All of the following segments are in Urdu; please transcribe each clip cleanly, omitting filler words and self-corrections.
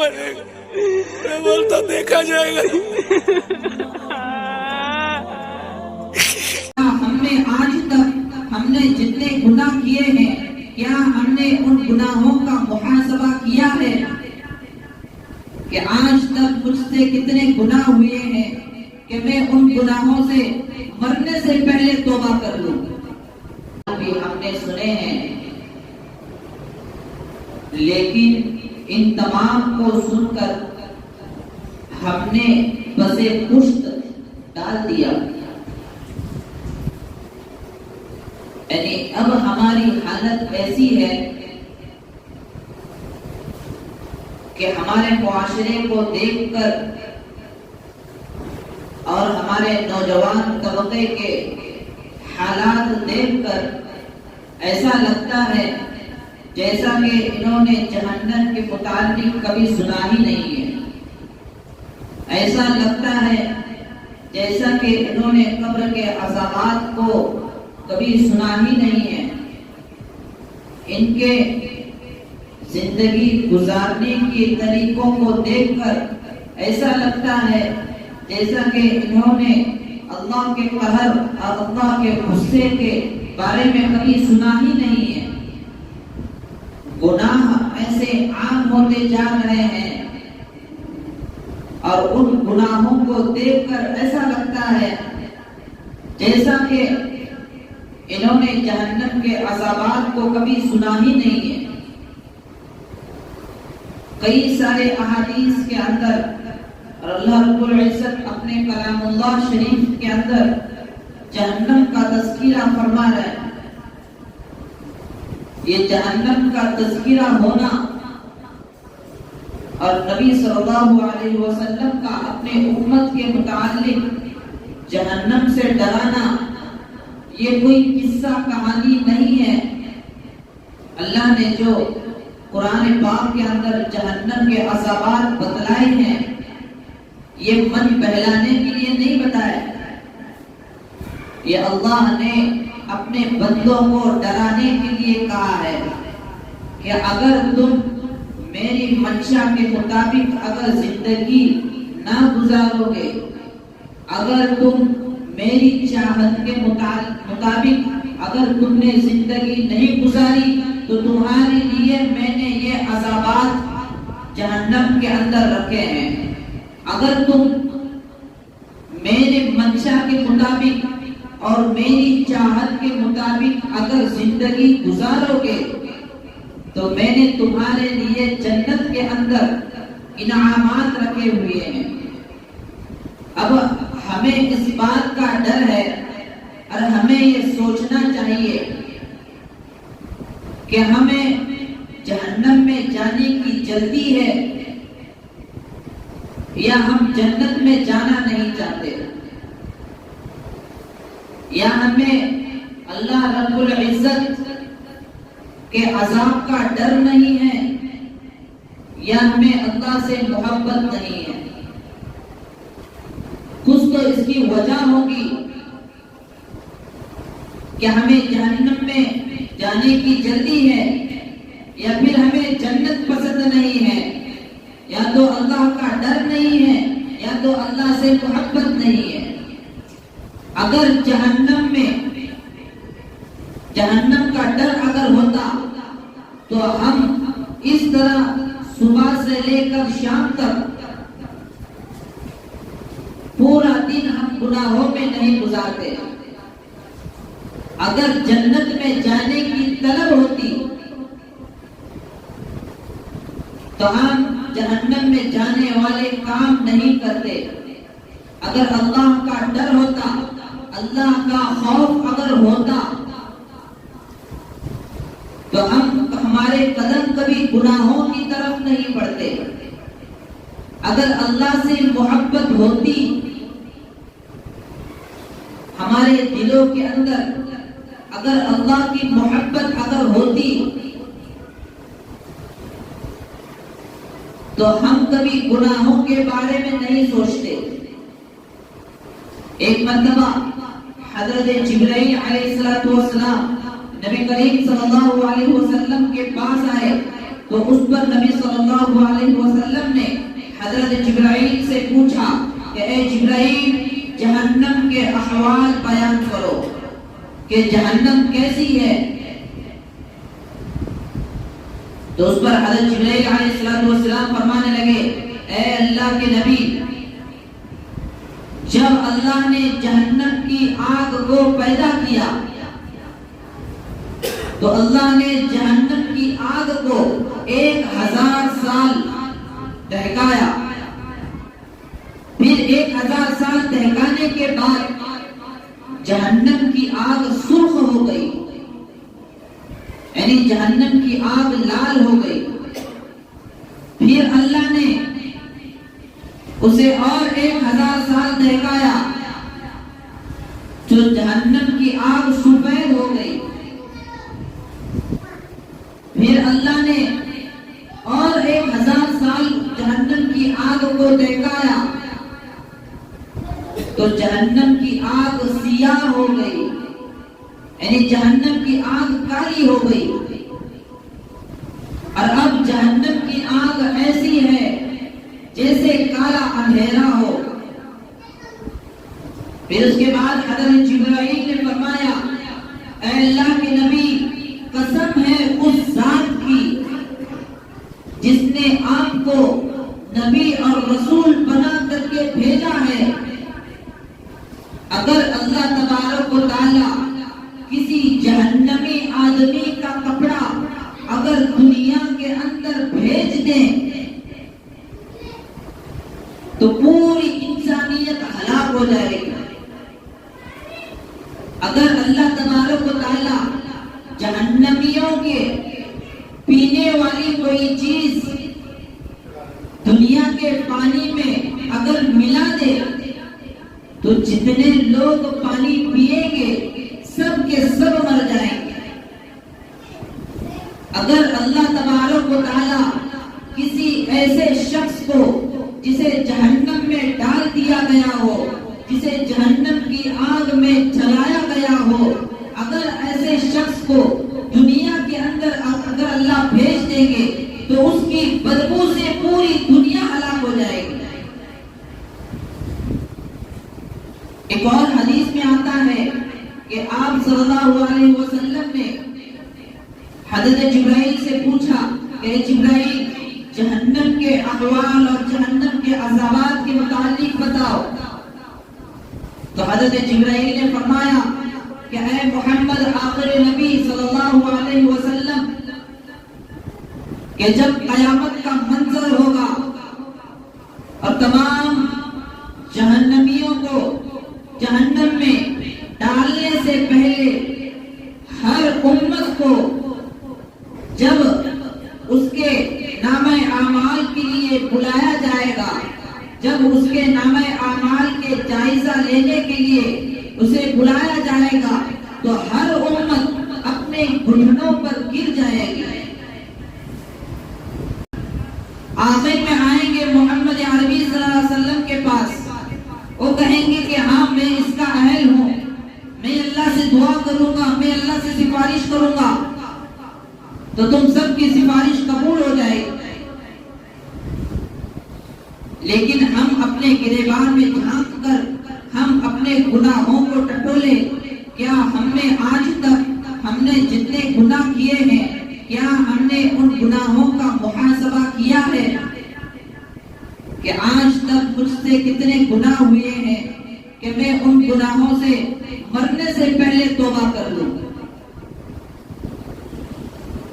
بنے گا؟ میں بولتا دیکھا جائے گا. ہم نے آج تک ہم نے جتنے گناہ کیے ہیں کیا ہم نے ان گناہوں کا محاسبہ کیا ہے کہ آج تک مجھ سے کتنے گناہ ہوئے ہیں کہ میں ان گناہوں سے مرنے سے پہلے توبہ کر لوں. ابھی ہم نے سنے ہیں لیکن ان تمام کو سن کر ہم نے بسے پشت ڈال دیا. یعنی اب ہماری حالت ایسی ہے کہ ہمارے معاشرے کو دیکھ کر اور ہمارے نوجوان طبقے کے حالات دیکھ کر ایسا لگتا ہے جیسا کہ انہوں نے جہنم کے متعلق کبھی سنا ہی نہیں ہے. ایسا لگتا ہے جیسا کہ انہوں نے قبر کے عذابات کو کبھی سنا ہی نہیں ہے. ان کے زندگی گزارنے کے طریقوں کو دیکھ کر ایسا لگتا ہے جیسا کہ انہوں نے اللہ کے قہر اور اللہ کے غصے کے بارے میں کبھی سنا ہی نہیں ہے. گناہ ایسے عام ہوتے جا رہے ہیں اور ان گناہوں کو دیکھ کر ایسا لگتا ہے جیسا کہ انہوں نے جہنم کے عذابات کو کبھی سنا ہی نہیں ہے. کئی سارے احادیث کے اندر اور اللہ رب العزت اپنے کلام اللہ شریف کے اندر جہنم کا تذکرہ فرما رہا ہے. یہ جہنم کا تذکرہ ہونا اور نبی صلی اللہ علیہ وسلم کا اپنے امت کے متعلق جہنم سے ڈرانا یہ کوئی قصہ کہانی نہیں ہے. اللہ نے جو قرآن پاک کے اندر جہنم کے عذابات بتلائے ہیں یہ من بہلانے کے لیے نہیں بتایا. یہ اللہ نے اپنے بندوں کو ڈرانے کے لیے کہا ہے کہ اگر تم میری منشا کے مطابق اگر زندگی نہ گزارو گے، اگر تم میری چاہت کے مطابق اگر تم نے زندگی نہیں گزاری تو تمہارے لیے میں نے یہ عذابات جہنم کے اندر رکھے ہیں. اگر تم میرے منشا کے مطابق اور میری چاہت کے مطابق اگر زندگی گزارو گے تو میں نے تمہارے لیے جنت کے اندر انعامات رکھے ہوئے ہیں. اب ہمیں اس بات کا ڈر ہے اور ہمیں یہ سوچنا چاہیے کہ ہمیں جہنم میں جانے کی جلدی ہے یا ہم جنت میں جانا نہیں چاہتے، یا ہمیں اللہ رب العزت کے عذاب کا ڈر نہیں ہے، یا ہمیں اللہ سے محبت نہیں ہے. کچھ تو اس کی وجہ ہوگی کہ ہمیں جہنم میں جانے کی جلدی ہے، یا پھر ہمیں جنت پسند نہیں ہے، یا تو اللہ کا ڈر نہیں ہے یا تو اللہ سے محبت نہیں ہے. اگر جہنم کا ڈر اگر ہوتا تو ہم اس طرح صبح سے لے کر شام تک پورا دن ہم گناہوں میں نہیں گزارتے. اگر جنت میں جانے کی طلب ہوتی تو ہم جہنم میں جانے والے کام نہیں کرتے. اگر اللہ کا ڈر ہوتا، اللہ کا خوف اگر ہوتا تو ہمارے قدم کبھی گناہوں کی طرف نہیں بڑھتے. اگر اللہ سے محبت ہوتی ہمارے دلوں کے اندر، اگر اللہ کی محبت اگر ہوتی تو ہم کبھی گناہوں کے بارے میں نہیں سوچتے. ایک مرتبہ حضرت جبرائیل علیہ السلام نبی کریم صلی اللہ علیہ وسلم کے پاس آئے تو اس پر نبی صلی اللہ علیہ وسلم نے حضرت جبرائیل سے پوچھا کہ اے جبرائیل جہنم کے احوال بیان کرو کہ جہنم کیسی ہے. تو اس پر حضرت جبرائیل علیہ السلام فرمانے لگے اے اللہ کے نبی جب اللہ نے جہنم کی آگ کو پیدا کیا تو اللہ نے جہنم کی آگ کو 1000 سال دہکایا. پھر 1000 سال دہکانے کے بعد جہنم کی آگ سرخ ہو گئی، یعنی جہنم کی آگ لال ہو گئی. پھر اللہ نے اسے اور 1000 سال دہکایا جو جہنم کی آگ سفید ہو گئی. پھر اللہ نے اور 1000 سال جہنم کی آگ کو دہکایا تو جہنم کی آگ سیاہ ہو گئی، یعنی جہنم کی آگ کالی ہو گئی. اور اب جہنم کی آگ ایسی ہے جیسے کالا اندھیرا ہو. پھر اس کے بعد حضرت جبرائیل نے فرمایا اے اللہ کے نبی قسم ہے اس ذات کی جس نے آپ کو نبی اور رسول بنا کر کے بھیجا ہے، اگر اللہ تبارک و تعالی کسی جہنمی آدمی کا کپڑا اگر دنیا کے اندر بھیج دیں تو پوری انسانیت ہلاک ہو جائے گی. اگر اللہ تبارک و تعالی جہنمیوں کے پینے والی کوئی چیز دنیا کے پانی میں اگر ملا دے تو جتنے لوگ پانی پیئیں گے سب کے سب مر جائیں گے. اگر اللہ تبارک و تعالی کسی ایسے شخص کو جسے جہنم میں ڈال دیا گیا ہو، جسے جہنم کی آگ میں جلایا گیا ہو، اگر ایسے شخص کو دنیا کے اندر اگر اللہ بھیج دیں گے تو اس کی بدبو سے پوری دنیا ہلاک ہو جائے گی. ایک اور حدیث میں آتا ہے کہ آپ صلی اللہ علیہ وسلم نے حضرت جبرائیل سے پوچھا کہ جبرائیل جہنم کے احوال اور جہنم کے عذابات کے متعلق بتاؤ. تو حضرت جبرائیل نے فرمایا کہ اے محمد آخر نبی صلی اللہ علیہ وسلم کہ جب قیامت کا منظر ہوگا اور تمام جہنمیوں کو جہنم میں ڈالنے سے پہلے ہر امت کو جب اس کے نامہ اعمال کے لیے بلایا جائے گا، جب اس کے نامہ اعمال کے جائزہ لینے کے لیے اسے بلایا جائے گا تو ہر امت اپنے گھٹنوں پر گر جائے گی. آخر میں آئیں گے محمد عربی صلی اللہ علیہ وسلم کے پاس، وہ کہیں گے کہ ہاں میں اس کا اہل ہوں، میں اللہ سے دعا کروں گا، میں اللہ سے سفارش کروں گا. تو تم سب کی سفارش قبول ہو جائے گی. لیکن ہم اپنے گریبان میں جھانک کر ہم اپنے گناہوں کو ٹٹولے، کیا ہم نے آج تک ہم نے جتنے گناہ کیے ہیں کیا ہم نے ان گناہوں کا محاسبہ کیا ہے کہ آج تک مجھ سے کتنے گناہ ہوئے ہیں کہ میں ان گناہوں سے مرنے سے پہلے توبہ کر لوں.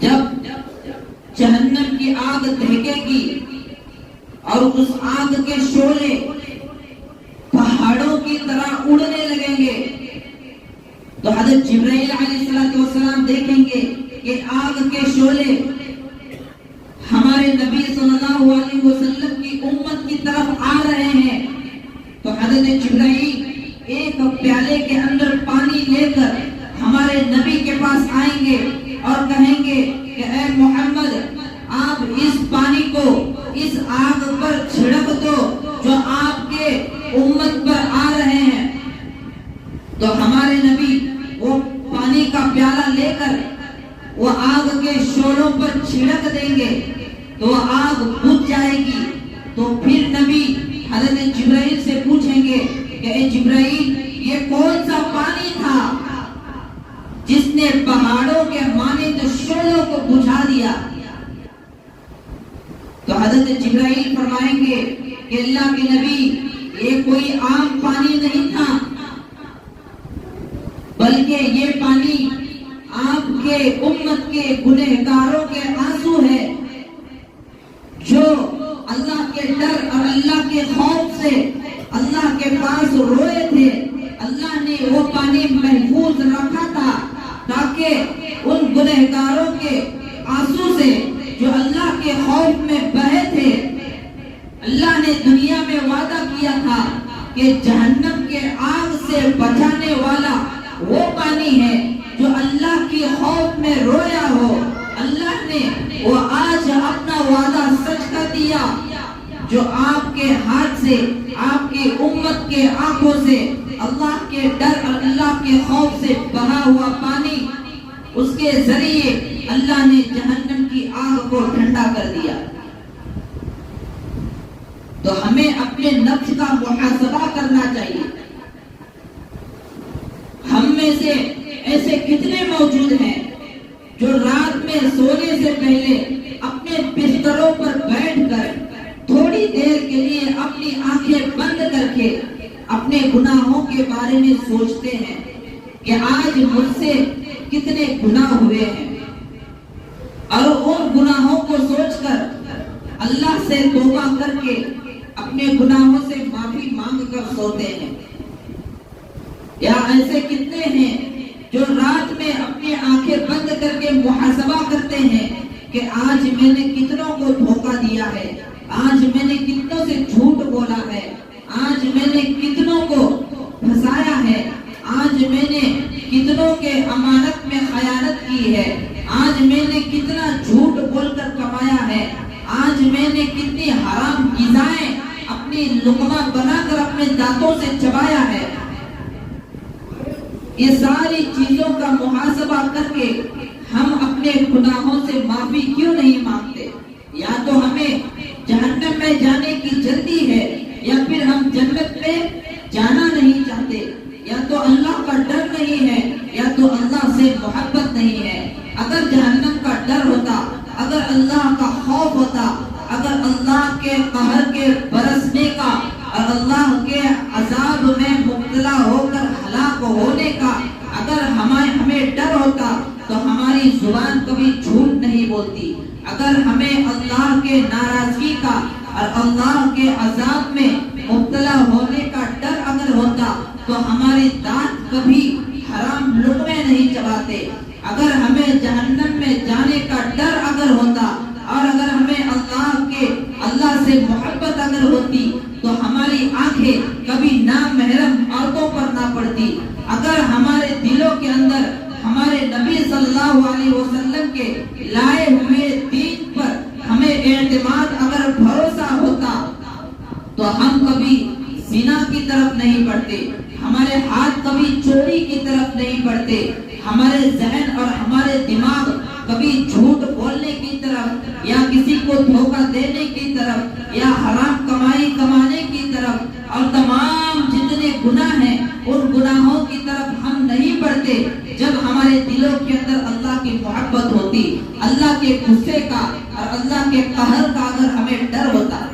جب جہنم کی آگ دہکے گی اور اس آگ کے شعلے پہاڑوں کی طرح اڑنے لگیں گے تو حضرت جبرائیل علیہ السلام دیکھیں گے کہ آگ کے شعلے ہمارے نبی صلی اللہ علیہ وسلم کی امت کی طرف آ رہے ہیں. تو حضرت جبرائیل ایک پیالے کے اندر پانی لے کر ہمارے نبی کے پاس آئیں گے اور کہیں گے کہ اے محمد آپ اس پانی کو اس آگ پر چھڑک دو جو آپ کے امت پر آ رہے ہیں. تو ہمارے نبی وہ پانی کا پیالہ لے کر وہ آگ کے شعلوں پر چھڑک دیں گے تو وہ آگ بجھ جائے گی. تو پھر تو حضرت جبرائیل فرمائیں گے کہ اللہ کے نبی یہ کوئی عام پانی نہیں تھا، بلکہ یہ پانی آپ کے امت کے گنہگاروں کے آنسو ہے، جو اللہ کے ڈر اور اللہ کے خوف سے اللہ کے پاس روئے تھے۔ اللہ نے وہ پانی محفوظ رکھا تھا تاکہ ان گنہگاروں کے آنسو سے جو اللہ کے خوف میں بہے تھے، اللہ نے دنیا میں وعدہ کیا تھا کہ جہنم کے آگ سے بچانے والا وہ پانی ہے جو اللہ کی خوف میں رویا ہو۔ اللہ نے وہ آج اپنا وعدہ سچ کر دیا، جو آپ کے ہاتھ سے، آپ کی امت کے آنکھوں سے اللہ کے ڈر اور اللہ کے خوف سے بہا ہوا پانی، اس کے ذریعے اللہ نے جہنم کی آگ کو ٹھنڈا کر دیا۔ تو ہمیں اپنے نفس کا محاسبہ کرنا چاہیے۔ ہم میں سے ایسے کتنے موجود ہیں جو رات میں سونے سے پہلے اپنے بستروں پر بیٹھ کر تھوڑی دیر کے لیے اپنی آنکھیں بند کر کے اپنے گناہوں کے بارے میں سوچتے ہیں کہ آج مجھ سے کتنے گناہ ہوئے ہیں، اور ان گناہوں کو سوچ کر اللہ سے توبہ کر کے اپنے گناہوں سے معافی مانگ کر سوتے ہیں۔ یا ایسے کتنے ہیں جو رات میں اپنی آنکھیں بند کر کے محاسبہ کرتے ہیں کہ آج میں نے کتنوں کو دھوکہ دیا ہے، آج میں نے کتنوں سے جھوٹ بولا ہے، آج میں نے کتنوں کو پھنسایا ہے، آج میں نے کتنوں کے امانت میں خیانت کی ہے، آج میں نے کتنا جھوٹ بول کر کمایا ہے، آج میں نے کتنی حرام غذائیں اپنی لقمہ بنا کر اپنے دانتوں سے چبایا ہے۔ یہ ساری چیزوں کا محاسبہ کر کے ہم اپنے گناہوں سے معافی کیوں نہیں مانگتے؟ یا تو ہمیں جہنم میں جانے کی جلدی ہے، یا پھر ہم جنت میں جانا نہیں چاہتے، یا تو اللہ کا ڈر نہیں ہے، یا تو اللہ سے محبت نہیں ہے۔ اگر جہنم کا ڈر ہوتا، اگر اللہ کا خوف ہوتا، اگر اللہ کے قہر کے برسنے کا اور اللہ کے عذاب میں مبتلا ہو کر ہلاک ہونے کا اگر ہمیں ڈر ہوتا تو ہماری زبان کبھی جھوٹ نہیں بولتی۔ اگر ہمیں اللہ کے ناراضگی کا اور اللہ کے عذاب میں مبتلا ہونے کا ڈر اگر ہوتا تو ہماری دانت کبھی حرام لقمے نہیں چباتے۔ اگر ہمیں جہنم میں جانے کا ڈر اگر ہوتا اور اگر ہمیں اللہ سے محبت اگر ہوتی تو ہماری آنکھیں کبھی نامحرم عورتوں پر نہ پڑتی۔ اگر ہمارے دلوں کے اندر ہمارے نبی صلی اللہ علیہ وسلم کے لائے ہوئے دین پر ہمیں اعتماد اگر بھروسہ ہوتا تو ہم کبھی زنا کی طرف نہیں بڑھتے، ہمارے ہاتھ کبھی چوری کی طرف نہیں بڑھتے، ہمارے ذہن اور ہمارے دماغ کبھی جھوٹ بولنے کی طرف یا کسی کو دھوکہ دینے کی طرف یا حرام کمائی کمانے کی طرف اور تمام جتنے گناہ ہیں ان گناہوں کی طرف ہم نہیں بڑھتے جب ہمارے دلوں کے اندر اللہ کی محبت ہوتی، اللہ کے غصے کا اور اللہ کے قہر کا اگر ہمیں ڈر ہوتا۔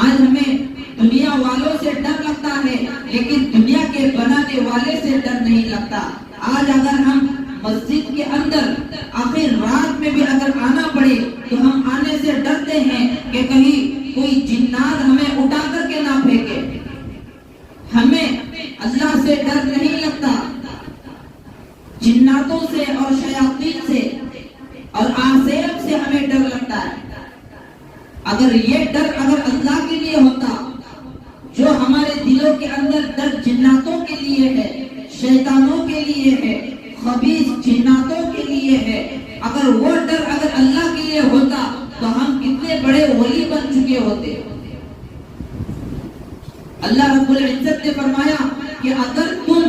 آج ہمیں دنیا والوں سے ڈر لگتا ہے لیکن دنیا کے بنانے والے سے ڈر نہیں لگتا۔ آج اگر ہم مسجد کے اندر آخر رات میں بھی اگر آنا پڑے تو ہم آنے سے ڈرتے ہیں کہ کہیں کوئی جنات ہمیں اٹھا کر کے نہ پھینکے۔ ہمیں اللہ سے ڈر نہیں لگتا، جناتوں سے اور شیاطین سے اور آسیب سے ہمیں ڈر لگتا ہے۔ اگر یہ ڈر اگر اللہ کے لیے ہوتا، جو ہمارے دلوں کے اندر ڈر جناتوں کے لیے ہے، شیطانوں کے لیے ہے، خبیث جناتوں کے لیے ہے، اگر وہ ڈر اگر اللہ کے لیے ہوتا تو ہم کتنے بڑے ولی بن چکے ہوتے۔ اللہ رب العزت نے فرمایا کہ اگر تم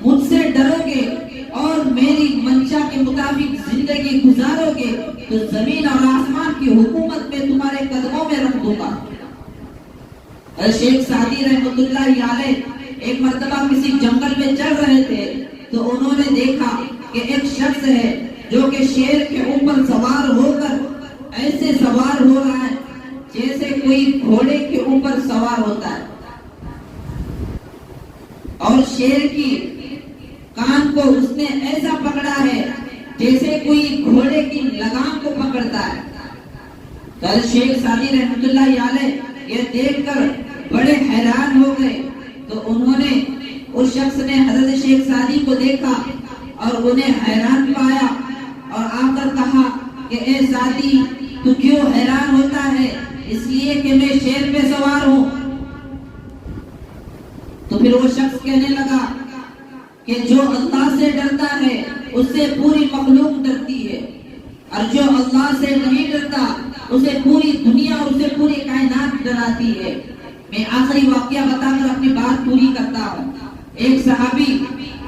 مجھ سے ڈرو گے اور میری منشا کے مطابق زندگی گزارو گے تو زمین اور آسمان کی حکومت میں تمہارے قدموں میں رکھ دوں گا۔ شیخ سعدی رحمۃ اللہ علیہ ایک مرتبہ کسی جنگل میں چل رہے تھے تو انہوں نے دیکھا کہ ایک شخص ہے جو کہ شیر کے اوپر سوار ہو کر ایسے سوار ہو رہا ہے جیسے کوئی گھوڑے کے اوپر سوار ہوتا ہے، اور شیر کی کان کو اس نے ایسا پکڑا ہے جیسے کوئی گھوڑے کی لگام کو پکڑتا ہے۔ تو شیخ سعدی رحمۃ اللہ علیہ یہ دیکھ کر بڑے حیران ہو گئے، تو انہوں نے اس شخص نے حضرت شیخ سعدی کو دیکھا اور انہیں حیران پایا اور آ کر کہا کہ اے سعدی تو کیوں حیران ہوتا ہے؟ اس لیے کہ میں شیر پہ سوار ہوں۔ تو پھر وہ شخص کہنے لگا کہ جو اللہ سے ڈرتا ہے اس سے پوری مخلوق ڈرتی ہے، اور جو اللہ سے نہیں ڈرتا اسے پوری دنیا اور اسے پوری کائنات ڈراتی ہے۔ میں آخری واقعہ بتا کر اپنی بات پوری کرتا ہوں۔ ایک صحابی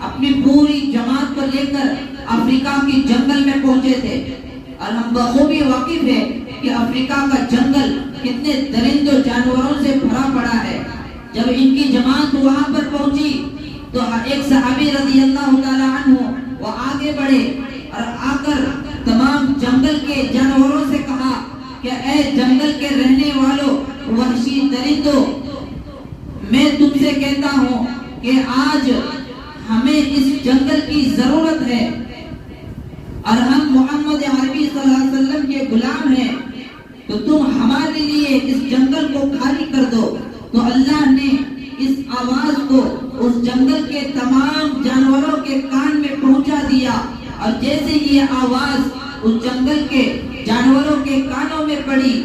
اپنی پوری جماعت کو لے کر افریقہ کی جنگل میں پہنچے تھے، اور ہم بخوبی واقف ہے کہ افریقہ کا جنگل کتنے درند و جانوروں سے بھرا پڑا ہے۔ جب ان کی جماعت وہاں پر پہنچی تو ایک صحابی رضی اللہ تعالی عنہ وہ آگے بڑھے اور آ کر تمام جنگل کے جانوروں سے کہا کہ اے جنگل کے رہنے والوں، وحشی درندوں، میں تم سے کہتا ہوں کہ آج ہمیں اس جنگل کی ضرورت ہے، اور ہم محمد عربی صلی اللہ علیہ وسلم کے غلام ہیں، تو تم ہمارے لیے اس جنگل کو خالی کر دو۔ تو اللہ نے اس آواز کو اس جنگل کے تمام جانوروں کے کان میں پہنچا دیا، اور جیسے یہ آواز اس جنگل کے جانوروں کے کانوں میں پڑی